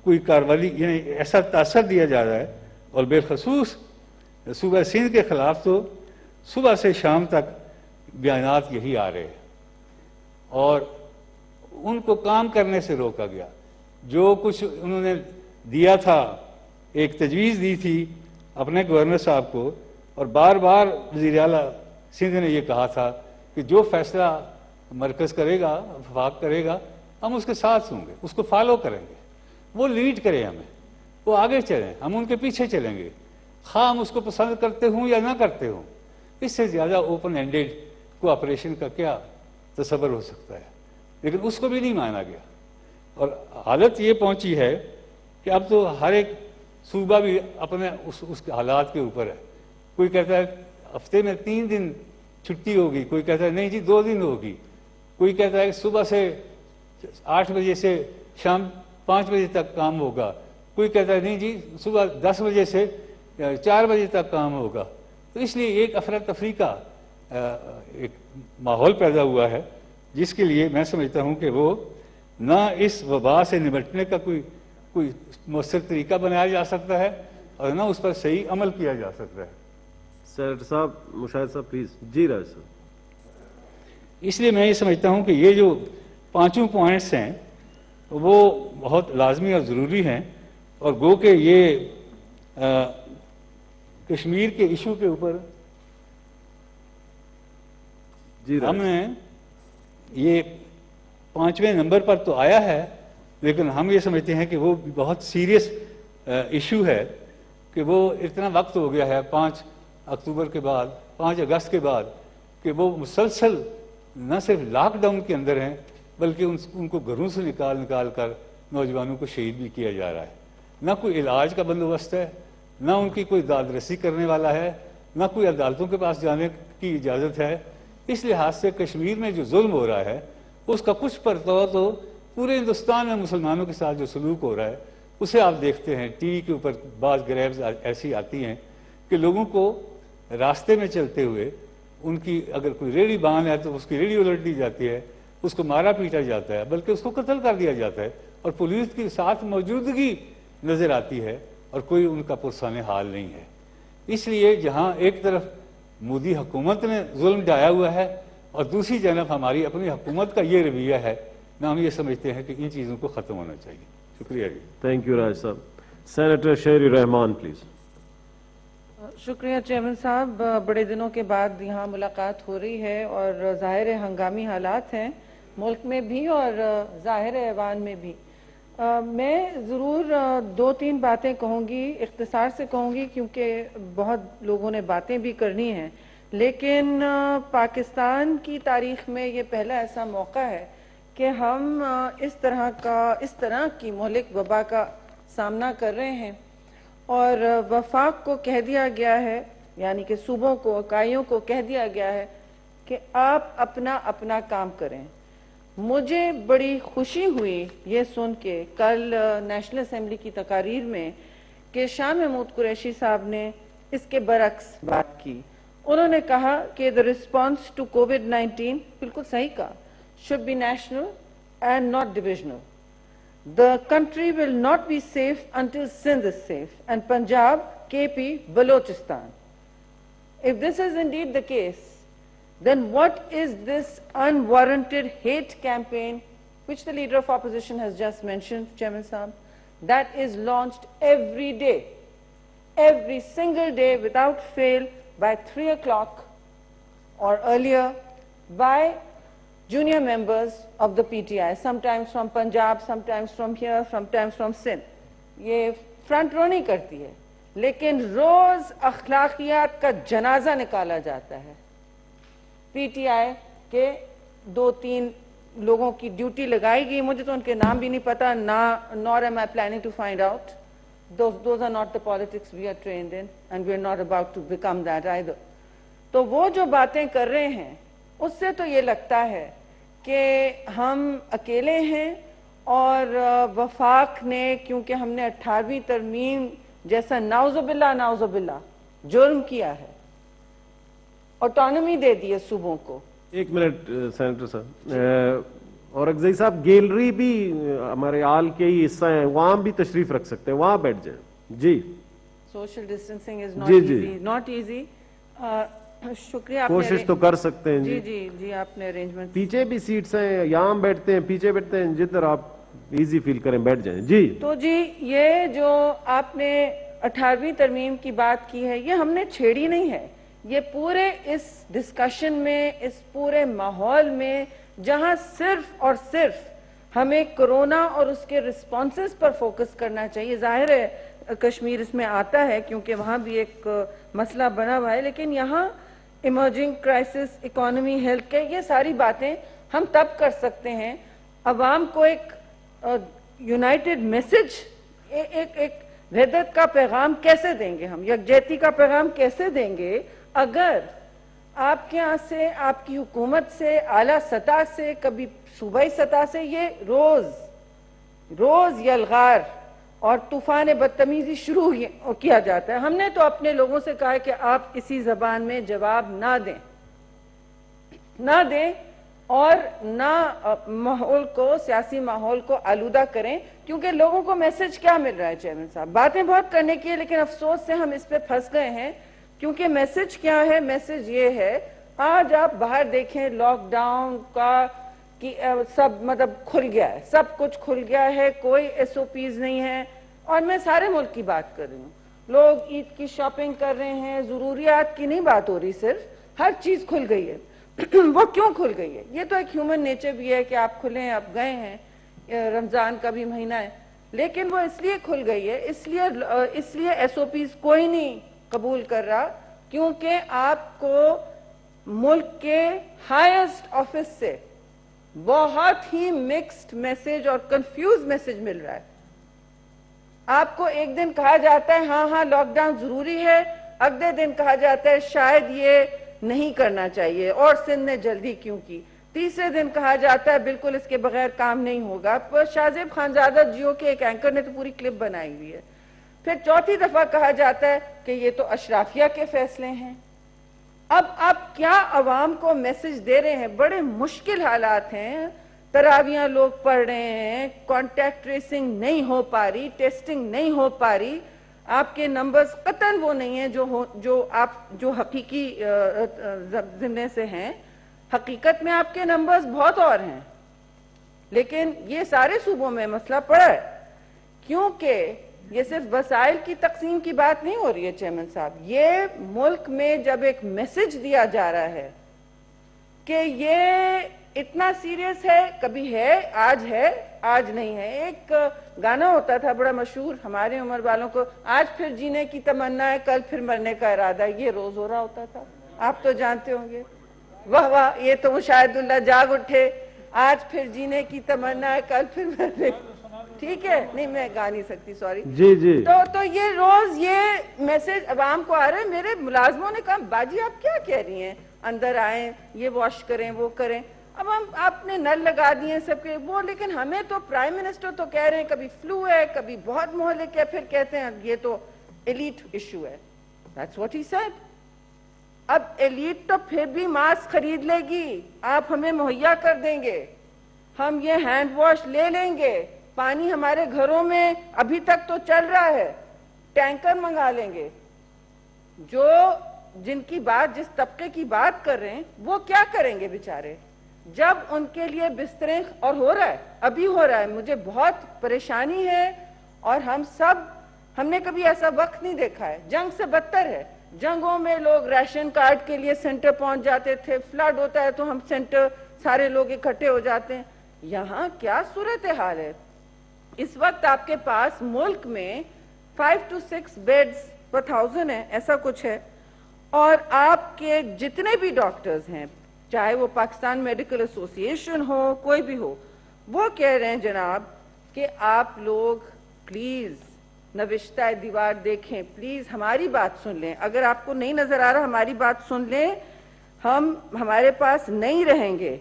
کوئی کارروائی یعنی ایسا تاثر دیا جا رہا ہے، اور بالخصوص صوبہ سندھ کے خلاف تو صبح سے شام تک بیانات یہی آ رہے ہیں، اور ان کو کام کرنے سے روکا گیا۔ جو کچھ انہوں نے دیا تھا، ایک تجویز دی تھی اپنے گورنر صاحب کو، اور بار بار وزیر اعلیٰ سندھ نے یہ کہا تھا کہ جو فیصلہ مرکز کرے گا، وفاق کرے گا، ہم اس کے ساتھ ہوں گے، اس کو فالو کریں گے، وہ لیڈ کرے ہمیں، وہ آگے چلیں، ہم ان کے پیچھے چلیں گے، خواہ ہم اس کو پسند کرتے ہوں یا نہ کرتے ہوں۔ اس سے زیادہ اوپن اینڈیڈ کو آپریشن کا کیا تصور ہو سکتا ہے؟ لیکن اس کو بھی نہیں مانا گیا، اور حالت یہ پہنچی ہے کہ اب تو ہر ایک صوبہ بھی اپنے اس کے حالات کے اوپر ہے۔ کوئی کہتا ہے ہفتے میں 3 دن چھٹی ہوگی، کوئی کہتا ہے نہیں جی 2 دن ہوگی، کوئی کہتا ہے کہ صبح سے 8 بجے سے شام 5 بجے تک کام ہوگا، کوئی کہتا ہے نہیں جی صبح 10 بجے سے 4 بجے تک کام ہوگا۔ تو اس لیے ایک افراتفری کا ایک ماحول پیدا ہوا ہے، جس کے لیے میں سمجھتا ہوں کہ وہ نہ اس وبا سے نمٹنے کا کوئی مؤثر طریقہ بنایا جا سکتا ہے، اور نہ اس پر صحیح عمل کیا جا سکتا ہے۔ سینیٹر صاحب، مشاہد صاحب پلیز۔ جی راج صاحب۔ اس لیے میں یہ سمجھتا ہوں کہ یہ جو 5 پوائنٹس ہیں وہ بہت لازمی اور ضروری ہیں، اور گو کہ یہ کشمیر کے ایشو کے اوپر ہم نے یہ 5ویں نمبر پر تو آیا ہے، لیکن ہم یہ سمجھتے ہیں کہ وہ بہت سیریس ایشو ہے، کہ وہ اتنا وقت ہو گیا ہے 5 اکتوبر کے بعد، 5 اگست کے بعد، کہ وہ مسلسل نہ صرف لاک ڈاؤن کے اندر ہیں، بلکہ ان کو گھروں سے نکال کر نوجوانوں کو شہید بھی کیا جا رہا ہے۔ نہ کوئی علاج کا بندوبست ہے، نہ ان کی کوئی داد رسی کرنے والا ہے، نہ کوئی عدالتوں کے پاس جانے کی اجازت ہے۔ اس لحاظ سے کشمیر میں جو ظلم ہو رہا ہے اس کا کچھ پرتو تو پورے ہندوستان میں مسلمانوں کے ساتھ جو سلوک ہو رہا ہے اسے آپ دیکھتے ہیں۔ ٹی وی کے اوپر بعض گریبز ایسی آتی ہیں کہ لوگوں کو راستے میں چلتے ہوئے ان کی اگر کوئی ریڑھی باندھ ہے تو اس کی ریڑھی الٹ دی جاتی ہے، اس کو مارا پیٹا جاتا ہے، بلکہ اس کو قتل کر دیا جاتا ہے، اور پولیس کی ساتھ موجودگی نظر آتی ہے، اور کوئی ان کا پرسان حال نہیں ہے۔ اس لیے جہاں ایک طرف مودی حکومت نے ظلم ڈھایا ہوا ہے، اور دوسری جانب ہماری اپنی حکومت کا یہ رویہ ہے، نہ ہم یہ سمجھتے ہیں کہ ان چیزوں کو ختم ہونا چاہیے۔ شکریہ جی۔ تھینک یو راج صاحب۔ سینیٹر شہری الرحمان پلیز۔ شکریہ چیئرمین صاحب، بڑے دنوں کے بعد یہاں ملاقات ہو رہی ہے، اور ظاہر ہنگامی حالات ہیں ملک میں بھی اور ظاہر ایوان میں بھی۔ میں ضرور 2-3 باتیں کہوں گی، اختصار سے کہوں گی کیونکہ بہت لوگوں نے باتیں بھی کرنی ہیں، لیکن پاکستان کی تاریخ میں یہ پہلا ایسا موقع ہے کہ ہم اس طرح کی مہلک وبا کا سامنا کر رہے ہیں، اور وفاق کو کہہ دیا گیا ہے، یعنی کہ صوبوں کو، اکائیوں کو کہہ دیا گیا ہے کہ آپ اپنا کام کریں۔ مجھے بڑی خوشی ہوئی یہ سن کے کل نیشنل اسمبلی کی تقاریر میں کہ شاہ محمود قریشی صاحب نے اس کے برعکس بات کی۔ انہوں نے کہا کہ the response to COVID-19 بالکل صحیح کہا should be national and not divisional. The country will not be safe until Sindh is safe and Punjab, KP, Balochistan. If this is indeed the case, then what is this unwarranted hate campaign which the leader of opposition has just mentioned, Chairman Saab, that is launched every day, every single day without fail by 3 o'clock or earlier by junior members of the PTI, sometimes from Punjab, sometimes from here, sometimes from Sindh. یہ front رو نہیں کرتی ہے، لیکن روز اخلاقیات کا جنازہ نکالا جاتا ہے۔ پی ٹی آئی کے 2-3 لوگوں کی ڈیوٹی لگائی گئی، مجھے تو ان کے نام بھی نہیں پتا، nor am I planning to find out. Those are not the politics we are trained in, and we are not about to become that either. تو وہ جو باتیں کر رہے ہیں اس سے تو یہ لگتا ہے کہ ہم اکیلے ہیں، اور وفاق نے کیونکہ ہم نے 18ویں ترمیم جیسا نعوذ باللہ جرم کیا ہے، آٹونومی دے دی ہے صوبوں کو۔ ایک منٹ سینیٹر صاحب، اور اگزئی صاحب گیلری بھی ہمارے آل کے ہی حصہ ہیں, وہاں بھی تشریف رکھ سکتے ہیں, وہاں بیٹھ جائیں. جی سوشل ڈسٹینسنگ از جی جی. Not easy. شکریہ, آپ کوشش تو کر سکتے ہیں. جی جی جی, آپ نے ارینجمنٹ. پیچھے بھی سیٹس ہیں, یہاں بیٹھتے ہیں, پیچھے بیٹھتے ہیں, جدھر آپ ایزی فیل کریں بیٹھ جائیں. جی تو جی یہ جو آپ نے 18ویں ترمیم کی بات کی ہے, یہ ہم نے چھیڑی نہیں ہے. یہ پورے اس ڈسکشن میں, اس پورے ماحول میں جہاں صرف اور صرف ہمیں کرونا اور اس کے رسپانسز پر فوکس کرنا چاہیے. ظاہر ہے کشمیر اس میں آتا ہے کیونکہ وہاں بھی ایک مسئلہ بنا ہوا ہے, لیکن یہاں emerging crisis, economy, health care, یہ ساری باتیں ہم تب کر سکتے ہیں. عوام کو ایک یونائٹڈ میسج, ایک وحدت کا پیغام کیسے دیں گے ہم, یکجہتی کا پیغام کیسے دیں گے اگر آپ کے یہاں سے, آپ کی حکومت سے, اعلیٰ سطح سے, کبھی صوبائی سطح سے یہ روز یلغار اور طوفان بدتمیزی شروع کیا جاتا ہے. ہم نے تو اپنے لوگوں سے کہا ہے کہ آپ اسی زبان میں جواب نہ دیں اور نہ ماحول کو, سیاسی ماحول کو آلودہ کریں, کیونکہ لوگوں کو میسج کیا مل رہا ہے چیئرمین صاحب؟ باتیں بہت کرنے کی ہے لیکن افسوس سے ہم اس پہ پھنس گئے ہیں. کیونکہ میسج کیا ہے؟ میسج یہ ہے, آج آپ باہر دیکھیں لاک ڈاؤن کا کہ سب مطلب کھل گیا ہے, سب کچھ کھل گیا ہے, کوئی ایس او پیز نہیں ہے. اور میں سارے ملک کی بات کر رہی ہوں, لوگ عید کی شاپنگ کر رہے ہیں, ضروریات کی نہیں بات ہو رہی, صرف ہر چیز کھل گئی ہے. وہ کیوں کھل گئی ہے؟ یہ تو ایک ہیومن نیچر بھی ہے کہ آپ کھلیں, آپ گئے ہیں, رمضان کا بھی مہینہ ہے, لیکن وہ اس لیے کھل گئی ہے, اس لیے ایس او پیز کوئی نہیں قبول کر رہا کیونکہ آپ کو ملک کے ہائیسٹ آفس سے بہت ہی مکسڈ میسج اور کنفیوز میسج مل رہا ہے. آپ کو ایک دن کہا جاتا ہے ہاں لاک ڈاؤن ضروری ہے, اگلے دن کہا جاتا ہے شاید یہ نہیں کرنا چاہیے اور سندھ نے جلدی کیوں کی, تیسرے دن کہا جاتا ہے بالکل اس کے بغیر کام نہیں ہوگا. پر شاہزیب خانزادہ جیو کے ایک اینکر نے تو پوری کلپ بنائی ہوئی ہے. پھر چوتھی دفعہ کہا جاتا ہے کہ یہ تو اشرافیہ کے فیصلے ہیں. اب آپ کیا عوام کو میسج دے رہے ہیں؟ بڑے مشکل حالات ہیں, تراویاں لوگ پڑھ رہے ہیں, کانٹیکٹ ٹریسنگ نہیں ہو پا رہی, ٹیسٹنگ نہیں ہو پا رہی, آپ کے نمبرز قطعاً وہ نہیں ہیں جو حقیقی ضمنے سے ہیں. حقیقت میں آپ کے نمبرز بہت اور ہیں, لیکن یہ سارے صوبوں میں مسئلہ پڑا ہے. کیونکہ یہ صرف وسائل کی تقسیم کی بات نہیں ہو رہی ہے چیئرمین صاحب, یہ ملک میں جب ایک میسج دیا جا رہا ہے کہ یہ اتنا سیریس ہے, کبھی ہے, آج نہیں ہے. ایک گانا ہوتا تھا بڑا مشہور ہمارے عمر والوں کو, آج پھر جینے کی تمنا ہے, کل پھر مرنے کا ارادہ ہے. یہ روز ہو رہا ہوتا تھا, آپ تو جانتے ہوں گے. واہ واہ, یہ تو مشاہد اللہ جاگ اٹھے, آج پھر جینے کی تمنا ہے, کل پھر مرنے. ٹھیک ہے, نہیں میں گا نہیں سکتی, سوری. جی جی. تو یہ روز یہ میسج عوام کو آ رہا ہے. میرے ملازموں نے کہا باجی آپ کیا کہہ رہی ہیں, اندر آئیں, یہ واش کریں, وہ کریں. اب آپ نے نل لگا دیے سب کے وہ, لیکن ہمیں تو پرائم منسٹر تو کہہ رہے ہیں کبھی فلو ہے, کبھی بہت مہلک ہے, پھر کہتے ہیں یہ تو ایلیٹ ایشو ہے. That's what he said. اب ایلیٹ تو پھر بھی ماسک خرید لے گی, آپ ہمیں مہیا کر دیں گے, ہم یہ ہینڈ واش لے لیں گے, پانی ہمارے گھروں میں ابھی تک تو چل رہا ہے, ٹینکر منگا لیں گے. جن کی بات, جس طبقے کی بات کر رہے ہیں, وہ کیا کریں گے بیچارے جب ان کے لیے بستریں, اور ہو رہا ہے, ابھی ہو رہا ہے. مجھے بہت پریشانی ہے, اور ہم نے کبھی ایسا وقت نہیں دیکھا ہے. جنگ سے بدتر ہے. جنگوں میں لوگ ریشن کارڈ کے لیے سینٹر پہنچ جاتے تھے, فلڈ ہوتا ہے تو ہم سینٹر سارے لوگ اکٹھے ہو جاتے ہیں. یہاں کیا صورتحال ہے؟ اس وقت آپ کے پاس ملک میں 5 to 6 بیڈز پر 1000 ہیں, ایسا کچھ ہے. اور آپ کے جتنے بھی ڈاکٹرز ہیں, چاہے وہ پاکستان میڈیکل ایسوسی ایشن ہو, کوئی بھی ہو, وہ کہہ رہے ہیں جناب کہ آپ لوگ پلیز نوشتہ دیوار دیکھیں, پلیز ہماری بات سن لیں. اگر آپ کو نہیں نظر آ رہا, ہماری بات سن لیں. ہمارے پاس نہیں رہیں گے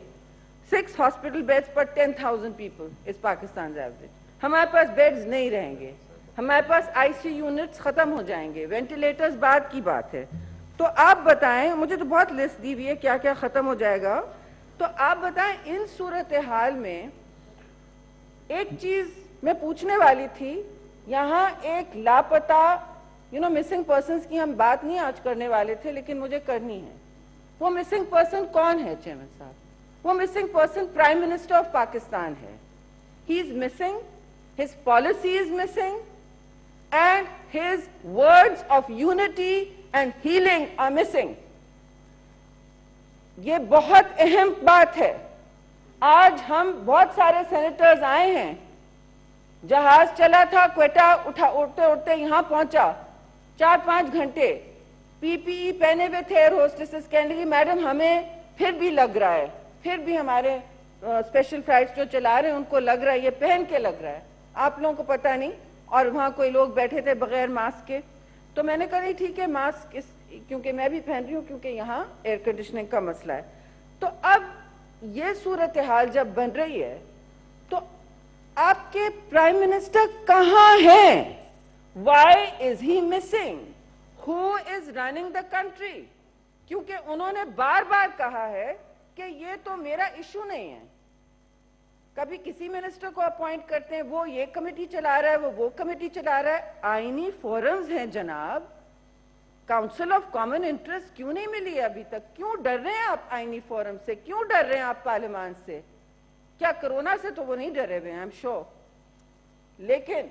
6 hospital beds per 10,000 people is Pakistan average. ہمارے پاس بیڈز نہیں رہیں گے, ہمارے پاس آئی سی یونٹس ختم ہو جائیں گے, وینٹیلیٹرز بعد کی بات ہے. تو آپ بتائیں, مجھے تو بہت لسٹ دی ہوئی ہے کیا کیا ختم ہو جائے گا. تو آپ بتائیں ان صورتحال میں ایک چیز میں پوچھنے والی تھی, یہاں ایک لاپتہ مسنگ پرسنز کی ہم بات نہیں آج کرنے والے تھے لیکن مجھے کرنی ہے. وہ مسنگ پرسن کون ہے چیئرمین صاحب؟ وہ missing person prime minister of Pakistan ہے. He is missing, his policy is missing, and his words of unity and healing are missing. یہ بہت اہم بات ہے. آج ہم بہت سارے سینیٹرز آئے ہیں, جہاز چلا تھا کوئٹہ, اٹھتے اٹھتے یہاں پہنچا 4-5 گھنٹے, پی پی ای پہنے ہوئے تھے. ایئر ہوسٹسز کہنے لگی میڈم ہمیں پھر بھی لگ رہا ہے, پھر بھی ہمارے اسپیشل فلائٹس جو چلا رہے ہیں ان کو لگ رہا ہے, یہ پہن کے لگ رہا ہے, آپ لوگوں کو پتہ نہیں. اور وہاں کوئی لوگ بیٹھے تھے بغیر ماسک کے, تو میں نے کہا نہیں ٹھیک ہے ماسک, کیونکہ میں بھی پہن رہی ہوں کیونکہ یہاں ایئر کنڈیشننگ کا مسئلہ ہے. تو اب یہ صورتحال جب بن رہی ہے تو آپ کے پرائم منسٹر کہاں ہیں؟ Why is he missing? Who is running the country? کیونکہ انہوں نے بار بار کہا ہے کہ یہ تو میرا ایشو نہیں ہے. کبھی کسی منسٹر کو اپوائنٹ کرتے ہیں, وہ یہ کمیٹی چلا رہا ہے, وہ کمیٹی چلا رہا ہے. آئینی فورمز ہیں جناب, کاؤنسل آف کامن انٹرسٹ کیوں نہیں ملی ابھی تک؟ کیوں ڈر رہے ہیں آپ آئینی فورم سے؟ کیوں ڈر رہے ہیں آپ پارلیمان سے؟ کیا کرونا سے تو وہ نہیں ڈرے ہوئے ہیں, I'm sure. لیکن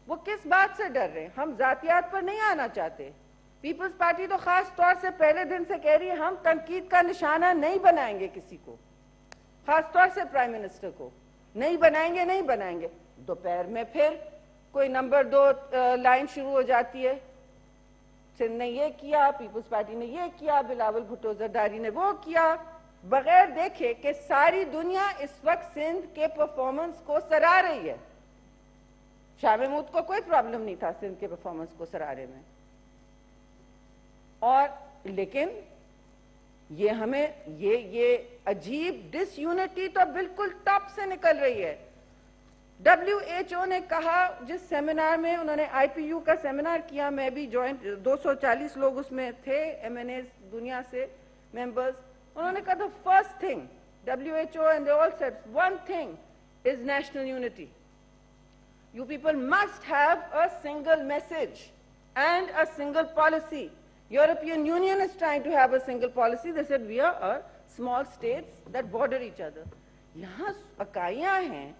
وہ کس بات سے ڈر رہے ہیں؟ ہم ذاتیات پر نہیں آنا چاہتے. پیپلز پارٹی تو خاص طور سے پہلے دن سے کہہ رہی ہے ہم تنقید کا نشانہ نہیں بنائیں گے کسی کو, خاص طور سے پرائم منسٹر کو نہیں بنائیں گے. دوپہر میں پھر کوئی نمبر 2 لائن شروع ہو جاتی ہے, سندھ نے یہ کیا, پیپلز پارٹی نے یہ کیا, بلاول بھٹو زرداری نے وہ کیا, بغیر دیکھے کہ ساری دنیا اس وقت سندھ کے پرفارمنس کو سراہ رہی ہے. شاہ محمود کو کوئی پرابلم نہیں تھا سندھ کے پرفارمنس کو سراہنے میں, اور لیکن یہ ہمیں یہ عجیب ڈس یونٹی تو بالکل ٹاپ سے نکل رہی ہے. WHO نے کہا, جس سیمینار میں انہوں نے IPU کا سیمینار کیا, میں بھی جوائنٹ, 240 لوگ اس میں تھے, MNAs دنیا سے ممبرز, انہوں نے کہا the first thing WHO and they all said one thing is national unity. You people must have a single message and a single policy. European Union is trying to have a single policy. They said we are small states that border each other. یہاں اکائیاں ہیں,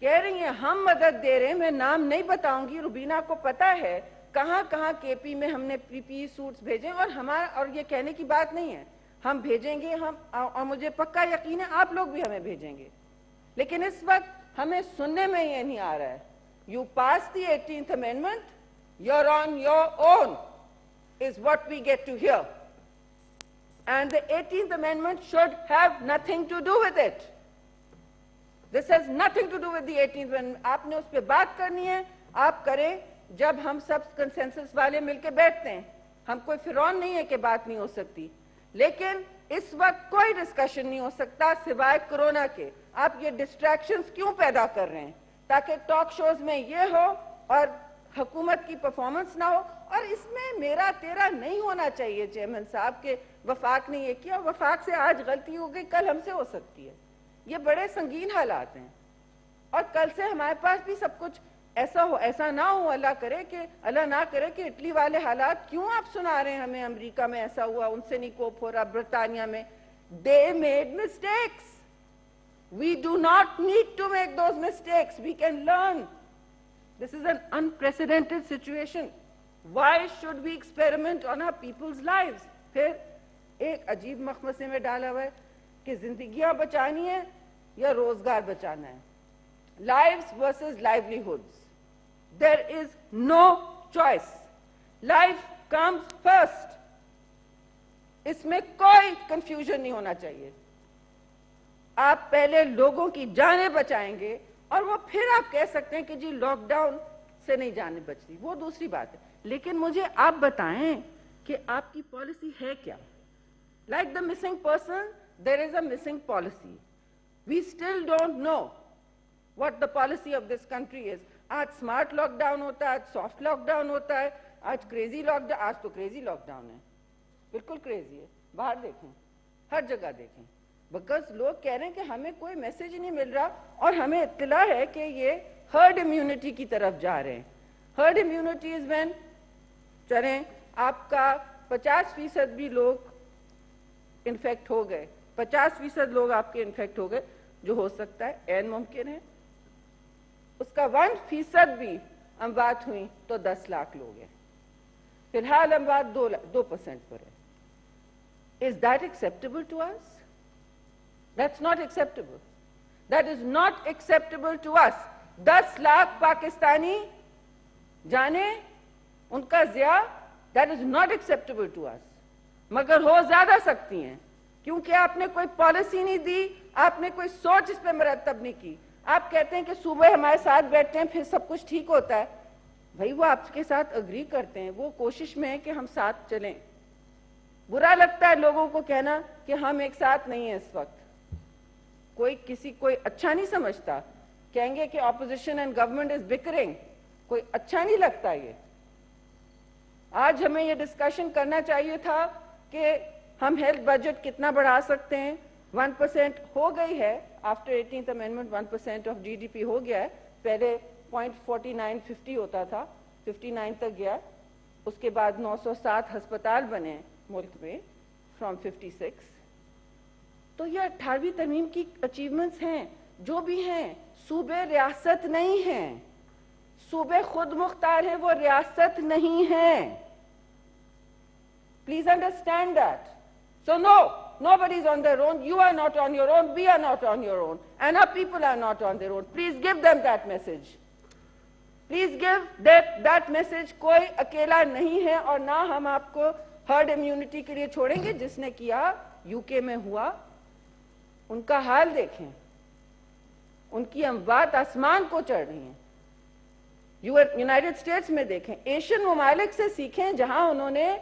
کہہ رہی ہیں ہم مدد دے رہے ہیں. میں نام نہیں بتاؤں گی, روبینہ کو پتا ہے کہاں کہاں کے پی میں ہم نے PPE سوٹس بھیجے, اور یہ کہنے کی بات نہیں ہے, ہم بھیجیں گے, اور مجھے پکا یقین ہے آپ لوگ بھی ہمیں بھیجیں گے. لیکن اس وقت ہمیں سننے میں یہ نہیں آ رہا ہے. You pass the 18th Amendment, you're on your own, is what we get to hear. And the 18th Amendment should have nothing to do with it. This has nothing to do with the 18th Amendment. آپ نے اس پہ بات کرنی ہے, آپ کریں جب ہم سب کنسنسس والے مل کے بیٹھتے ہیں. ہم کوئی فرعون نہیں ہے کہ بات نہیں ہو سکتی, لیکن اس وقت کوئی ڈسکشن نہیں ہو سکتا سوائے کرونا کے. آپ یہ ڈسٹریکشنز کیوں پیدا کر رہے ہیں؟ تاکہ ٹاک شوز میں یہ ہو اور حکومت کی پرفارمنس نہ ہو. اور اس میں میرا تیرا نہیں ہونا چاہیے چیئرمین صاحب کہ وفاق نے یہ کیا, وفاق سے آج غلطی ہو گئی, کل ہم سے ہو سکتی ہے. یہ بڑے سنگین حالات ہیں, اور کل سے ہمارے پاس بھی سب کچھ ایسا نہ ہو. اللہ نہ کرے کہ اٹلی والے حالات کیوں آپ سنا رہے ہیں ہمیں, امریکہ میں ایسا ہوا, ان سے نہیں کوپ ہو رہا, برطانیہ میں. They made mistakes. We do not need to make those mistakes. We can learn. This is an unprecedented situation. Why should we experiment on our people's lives? پھر ایک عجیب مخمصے میں ڈالا ہوا ہے کہ زندگیاں بچانی ہے یا روزگار بچانا ہے. Lives versus livelihoods. There is no choice. Life comes first. اس میں کوئی کنفیوژن نہیں ہونا چاہیے. آپ پہلے لوگوں کی جانیں بچائیں گے, اور وہ پھر آپ کہہ سکتے ہیں کہ جی لاک ڈاؤن سے نہیں جانیں بچتی, وہ دوسری بات ہے. لیکن مجھے آپ بتائیں کہ آپ کی پالیسی ہے کیا؟ Like the missing person, there is a missing policy. We still don't know what the policy of this country is. آج اسمارٹ لاک ڈاؤن ہوتا ہے, آج سافٹ لاک ڈاؤن ہوتا ہے, آج کریزی لاک ڈاؤن, آج تو کریزی لاک ڈاؤن ہے, بالکل کریزی ہے. باہر دیکھیں, ہر جگہ دیکھیں, بیکاز لوگ کہہ رہے ہیں کہ ہمیں کوئی میسج نہیں مل رہا اور ہمیں اطلاع ہے کہ یہ ہرڈ امیونٹی کی طرف جا رہے ہیں. ہرڈ امیونٹی از وین چلیں آپ کا 50% بھی لوگ انفیکٹ ہو گئے, 50% لوگ آپ کے انفیکٹ ہو گئے, جو ہو سکتا ہے عین ممکن ہے, اس کا 1% بھی اموات ہوئی تو 10 لاکھ لوگ ہیں. فی الحال اموات 2% پر ہے. Is that acceptable to us? That's not acceptable. That is not acceptable to us. 10 lakh Pakistani جانے ان کا ضیاع, that is not acceptable to us. مگر ہو زیادہ سکتی ہیں کیونکہ آپ نے کوئی پالیسی نہیں دی, آپ نے کوئی سوچ اس پہ مرتب نہیں کی. آپ کہتے ہیں کہ صوبے ہمارے ساتھ بیٹھتے ہیں پھر سب کچھ ٹھیک ہوتا ہے. بھائی وہ آپ کے ساتھ اگری کرتے ہیں, وہ کوشش میں ہے کہ ہم ساتھ چلیں. برا لگتا ہے لوگوں کو کہنا کہ ہم ایک ساتھ نہیں ہیں اس وقت. کوئی اچھا نہیں سمجھتا, کہیں گے کہ اپوزیشن اینڈ گورنمنٹ از بکرنگ, کوئی اچھا نہیں لگتا. یہ آج ہمیں یہ ڈسکشن کرنا چاہیے تھا کہ ہم ہیلتھ بجٹ کتنا بڑھا سکتے ہیں. 1% ہو گئی ہے after 18th amendment, 1% of G D P ہو گیا ہے. پہلے 0.4950 ہوتا تھا, 59 تک گیا. اس کے بعد 907 ہسپتال بنے ملک میں فرام 56. تو یہ 18ویں ترمیم کی اچیومنٹس ہیں. جو بھی ہیں صوبے ریاست نہیں ہیں, صوبے خود مختار ہیں, وہ ریاست نہیں ہیں. Please understand that. So no, nobody is on their own. You are not on your own. We are not on your own. And our people are not on their own. Please give them that message. Please give that message. کوئی اکیلا نہیں ہے اور نہ ہم آپ کو herd immunity کے لیے چھوڑیں گے. جس نے کیا یو کے میں ہوا, ان کا حال دیکھیں, ان کی اموات آسمان کو چڑھ رہی ہیں. یونائٹڈ اسٹیٹس میں دیکھیں, ایشین ممالک سے سیکھیں جہاں انہوں نے,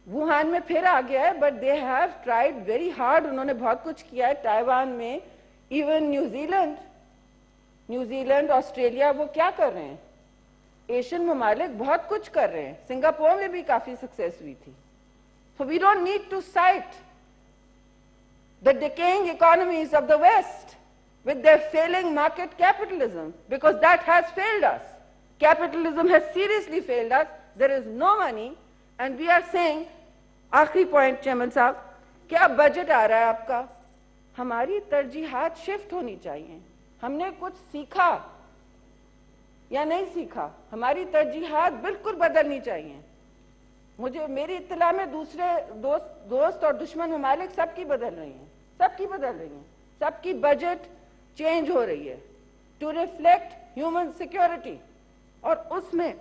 ووہان میں پھر آ گیا ہے but they have tried very hard, انہوں نے بہت کچھ کیا ہے. تائیوان میں, ایون نیوزی لینڈ, آسٹریلیا, وہ کیا کر رہے ہیں؟ ایشین ممالک بہت کچھ کر رہے ہیں. سنگاپور میں بھی کافی سکسیس ہوئی تھی. So we don't need to cite the decaying economies of the West with their failing market capitalism, because that has failed us. Capitalism has seriously failed us. There is no money, and we are saying, آخری point chairman صاحب, کیا budget آ رہا ہے آپ کا؟ ہماری ترجیحات shift ہونی چاہیے. ہم نے کچھ سیکھا یا نہیں سیکھا؟ ہماری ترجیحات بالکل بدلنی چاہیے. میری اطلاع میں دوسرے دوست اور دشمن ممالک سب کی بدل رہی ہیں, سب کی بجٹ چینج ہو رہی ہے ٹو ریفلیکٹ ہیومن سیکیورٹی. اور اس میں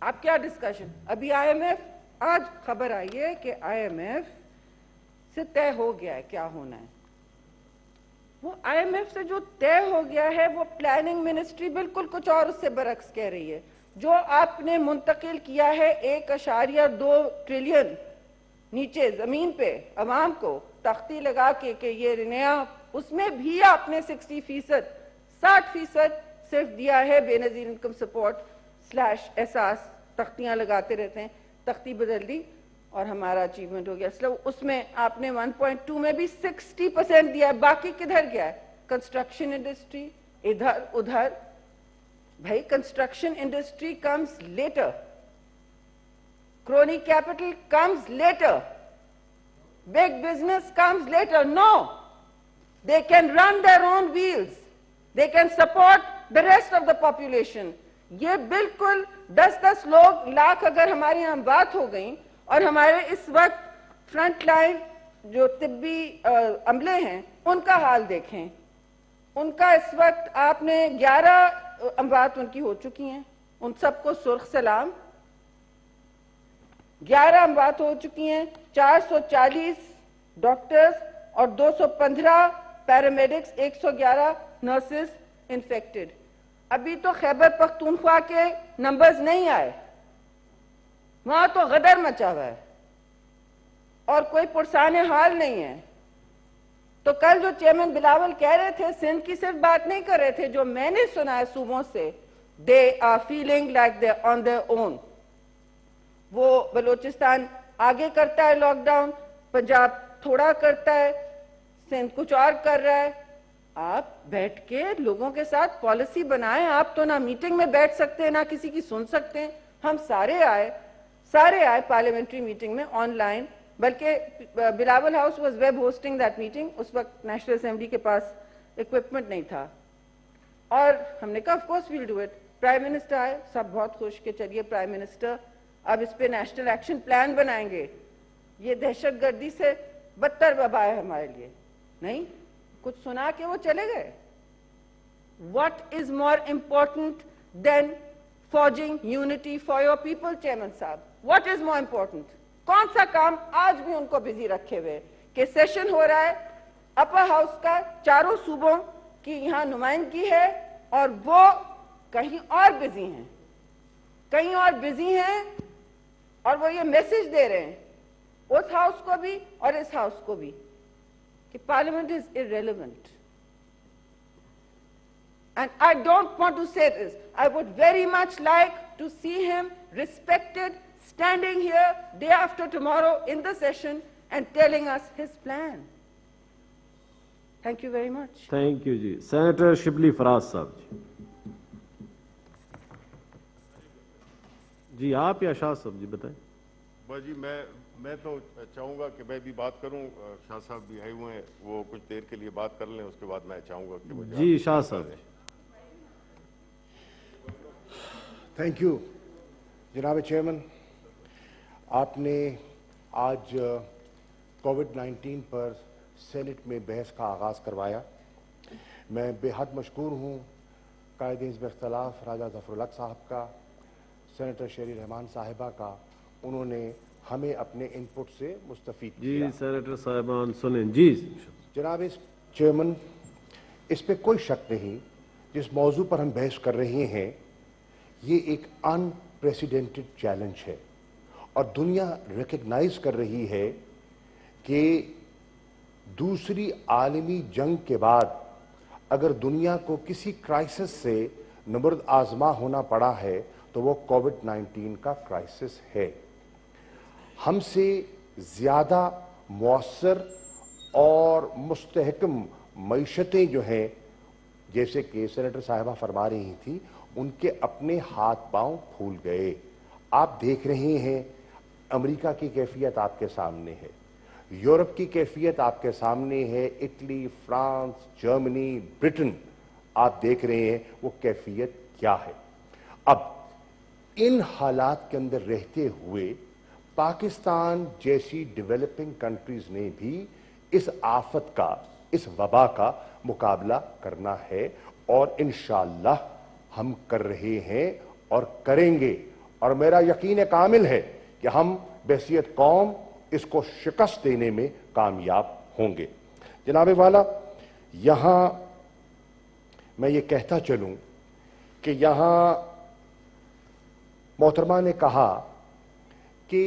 آپ کیا ڈسکشن, ابھی آئی ایم ایف, آج خبر آئی ہے کہ آئی ایم ایف سے طے ہو گیا ہے کیا ہونا ہے. وہ آئی ایم ایف سے جو طے ہو گیا ہے وہ پلاننگ منسٹری بالکل کچھ اور اس سے برعکس کہہ رہی ہے. جو آپ نے منتقل کیا ہے 1.2 ٹریلین نیچے زمین پہ عوام کو تختی لگا کے کہ یہ نیا, اس میں بھی آپ نے 60% صرف دیا ہے بے نظیر انکم سپورٹ / احساس. تختیاں لگاتے رہتے ہیں, تختی بدل دی اور ہمارا اچیومنٹ ہو گیا. اس میں آپ نے 1.2 میں بھی 60% دیا ہے. باقی کدھر گیا ہے؟ کنسٹرکشن انڈسٹری ادھر ادھر. بھائی construction industry comes later, crony capital comes later, big business comes later. No, they can run their own wheels, they can support the rest of the population. یہ بالکل 10 لاکھ اگر ہماری یہاں بات ہو گئی اور ہمارے اس وقت فرنٹ لائن جو طبی عملے ہیں ان کا حال دیکھیں. ان کا اس وقت آپ نے 11 اموات ان کی ہو چکی ہیں, ان سب کو سرخ سلام. 11 اموات ہو چکی ہیں, 440 ڈاکٹرز اور 215 پیرامیڈکس, 111 نرسز انفیکٹڈ. ابھی تو خیبر پختونخوا کے نمبرز نہیں آئے, وہاں تو غدر مچا ہوا ہے اور کوئی پرسان حال نہیں ہے. تو کل جو چیئرمین بلاول کہہ رہے تھے, سندھ کی صرف بات نہیں کر رہے تھے, جو میں نے سنا ہے صوبوں سے, they are feeling like they're on their own. وہ بلوچستان آگے کرتا ہے لاک ڈاؤن, پنجاب تھوڑا کرتا ہے, سندھ کچھ اور کر رہا ہے. آپ بیٹھ کے لوگوں کے ساتھ پالیسی بنائیں. آپ تو نہ میٹنگ میں بیٹھ سکتے ہیں نہ کسی کی سن سکتے ہیں. ہم سارے آئے پارلیمنٹری میٹنگ میں آن لائن, بلکہ Bilawal house was web hosting that meeting. اس وقت نیشنل اسمبلی کے پاس اکوپمنٹ نہیں تھا, اور ہم نے کہا of course we'll do it. Prime minister آئے, سب بہت خوش کہ چلیے پرائم منسٹر اب اس پہ نیشنل ایکشن پلان بنائیں گے. یہ دہشت گردی سے بدتر وبا ہے ہمارے لیے. نہیں, کچھ سنا کے وہ چلے گئے. What is more important than forging unity for your people, chairman صاحب؟ What is more important? کون سا کام آج بھی ان کو بزی رکھے ہوئے کہ سیشن ہو رہا ہے اپر ہاؤس کا, چاروں صوبوں کی یہاں نمائندگی ہے, اور وہ کہیں اور بزی ہیں, اور وہ یہ میسج دے رہے ہیں اس ہاؤس کو بھی اور اس ہاؤس کو بھی کہ parliament is irrelevant. And I don't want to say this. I would very much like to see him respected, standing here day after tomorrow in the session and telling us his plan. Thank you very much. Thank you جی. Senator Shibli Faraz صاحب جی. جی آپ یا شاہ صاحب جی بتائیں. بس جی میں تو چاہوں گا کہ میں بھی بات کروں. شاہ صاحب بھی آئے ہوئے ہیں, وہ کچھ دیر کے لیے بات کر لیں, اس کے بعد میں چاہوں گا کہ وہ جی شاہ صاحب جی. تھینک یو جناب چیئرمین. آپ نے آج کووڈ-19 پر سینٹ میں بحث کا آغاز کروایا. میں بے حد مشکور ہوں قائد حزب اختلاف راجہ ظفر الحق صاحب کا, سینیٹر شیری رحمان صاحبہ کا. انہوں نے ہمیں اپنے ان پٹ سے مستفید جی کیا. سینیٹر صاحبان سنیں. جی جناب چیئرمین, اس پہ کوئی شک نہیں جس موضوع پر ہم بحث کر رہے ہیں یہ ایک ان پریسیڈنٹڈ چیلنج ہے, اور دنیا ریکگنائز کر رہی ہے کہ دوسری عالمی جنگ کے بعد اگر دنیا کو کسی کرائسس سے نبرد آزما ہونا پڑا ہے تو وہ کووڈ-19 کا کرائسس ہے. ہم سے زیادہ مؤثر اور مستحکم معیشتیں جو ہیں, جیسے کہ سینیٹر صاحبہ فرما رہی تھی, ان کے اپنے ہاتھ پاؤں پھول گئے. آپ دیکھ رہے ہیں امریکہ کی کیفیت آپ کے سامنے ہے, یورپ کی کیفیت آپ کے سامنے ہے, اٹلی, فرانس, جرمنی, برٹن, آپ دیکھ رہے ہیں وہ کیفیت کیا ہے. اب ان حالات کے اندر رہتے ہوئے پاکستان جیسی ڈیولپنگ کنٹریز نے بھی اس آفت کا, اس وبا کا مقابلہ کرنا ہے, اور انشاءاللہ ہم کر رہے ہیں اور کریں گے. اور میرا یقین کامل ہے کہ ہم بحیثیت قوم اس کو شکست دینے میں کامیاب ہوں گے. جناب والا, یہاں میں یہ کہتا چلوں کہ یہاں محترمہ نے کہا کہ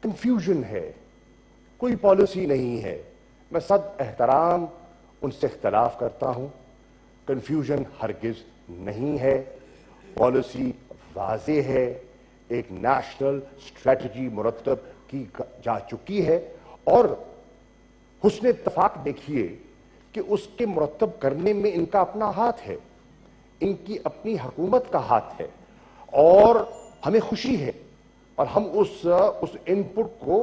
کنفیوژن ہے, کوئی پالیسی نہیں ہے. میں صد احترام ان سے اختلاف کرتا ہوں. کنفیوژن ہرگز نہیں ہے, پالیسی واضح ہے, ایک نیشنل اسٹریٹجی مرتب کی جا چکی ہے, اور حسن اتفاق دیکھیے کہ اس کے مرتب کرنے میں ان کا اپنا ہاتھ ہے, ان کی اپنی حکومت کا ہاتھ ہے, اور ہمیں خوشی ہے, اور ہم اس ان پٹ کو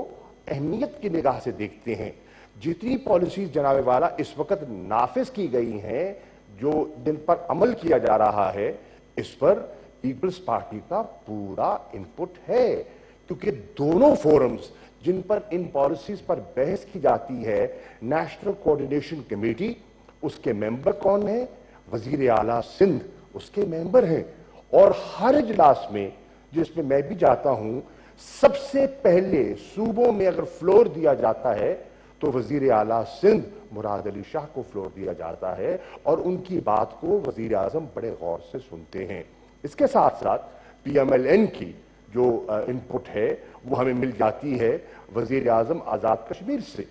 اہمیت کی نگاہ سے دیکھتے ہیں. جتنی پالیسیز جناب والا اس وقت نافذ کی گئی ہیں, جو جن پر عمل کیا جا رہا ہے, اس پر پیپلز پارٹی کا پورا ان پٹ ہے, کیونکہ دونوں فورمز جن پر ان پالیسیز پر بحث کی جاتی ہے, نیشنل کوارڈینیشن کمیٹی, اس کے ممبر کون ہیں؟ وزیر اعلیٰ سندھ اس کے ممبر ہیں, اور ہر اجلاس میں جس میں میں بھی جاتا ہوں, سب سے پہلے صوبوں میں اگر فلور دیا جاتا ہے تو وزیر اعلیٰ سندھ مراد علی شاہ کو فلور دیا جاتا ہے, اور ان کی بات کو وزیر اعظم بڑے غور سے سنتے ہیں. اس کے ساتھ ساتھ پی ایم ایل این کی جو ان پٹ ہے وہ ہمیں مل جاتی ہے وزیر اعظم آزاد کشمیر سے.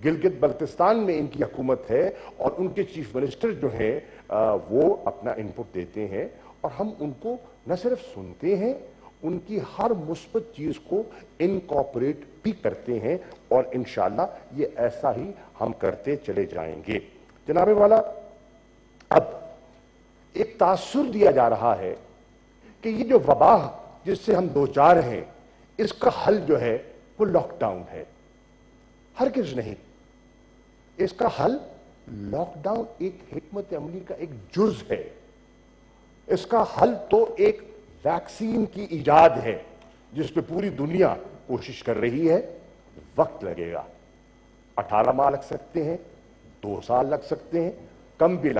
گلگت بلتستان میں ان کی حکومت ہے, اور ان کے چیف منسٹر جو ہیں وہ اپنا ان پٹ دیتے ہیں, اور ہم ان کو نہ صرف سنتے ہیں ان کی ہر مثبت چیز کو انکارپوریٹ بھی کرتے ہیں اور انشاءاللہ یہ ایسا ہی ہم کرتے چلے جائیں گے۔ جناب والا، اب ایک تاثر دیا جا رہا ہے کہ یہ جو وبا جس سے ہم دوچار ہیں اس کا حل جو ہے وہ لاک ڈاؤن ہے۔ ہرگز نہیں، اس کا حل لاک ڈاؤن ایک حکمت عملی کا ایک جز ہے۔ اس کا حل تو ایک ویکسین کی ایجاد ہے جس پہ پوری دنیا کوشش کر رہی ہے۔ وقت لگے گا، 18 ماہ لگ سکتے ہیں، 2 سال لگ سکتے ہیں، کم بھی